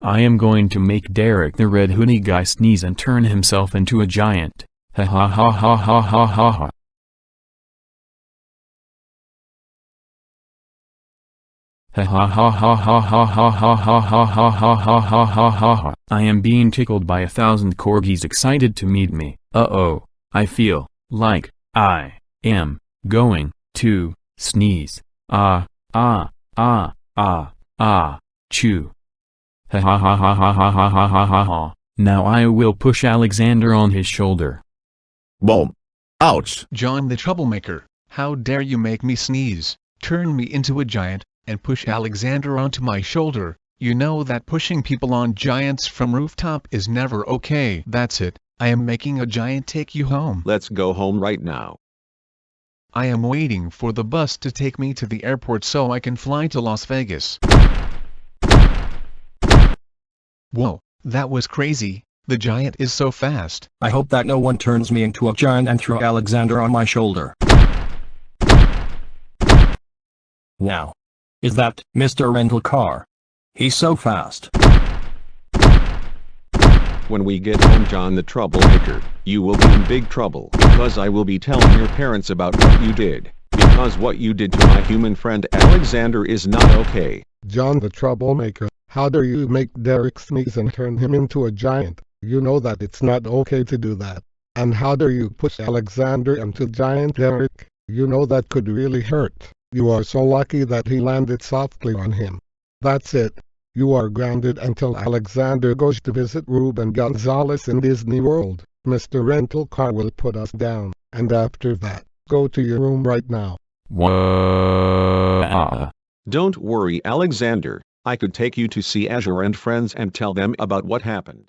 I am going to make Derek the red hoodie guy sneeze and turn himself into a giant. Ha ha ha ha ha ha ha ha. Ha ha ha ha ha ha ha ha ha ha ha ha ha ha ha ha ha. I am being tickled by 1,000 corgis excited to meet me. Uh-oh, I feel like I am going to sneeze. Ah, ah, ah, ah, ah, chew. Ha ha ha ha ha ha ha ha ha ha ha. Now I will push Alexander on his shoulder. Boom. Ouch. John the troublemaker, how dare you make me sneeze, turn me into a giant, and push Alexander onto my shoulder. You know that pushing people on giants from rooftop is never okay. That's it, I am making a giant take you home. Let's go home right now. I am waiting for the bus to take me to the airport so I can fly to Las Vegas. Whoa, that was crazy, the giant is so fast. I hope that no one turns me into a giant and throw Alexander on my shoulder. Now. Is that Mr. Rental Car? He's so fast. When we get home, John the troublemaker, you will be in big trouble, because I will be telling your parents about what you did. Because what you did to my human friend Alexander is not okay. John the troublemaker, how dare you make Derek sneeze and turn him into a giant? You know that it's not okay to do that. And how dare you push Alexander into giant Derek? You know that could really hurt. You are so lucky that he landed softly on him. That's it. You are grounded until Alexander goes to visit Ruben Gonzalez in Disney World. Mr. Rental Car will put us down, and after that, go to your room right now. Don't worry, Alexander. I could take you to see Azure and friends and tell them about what happened.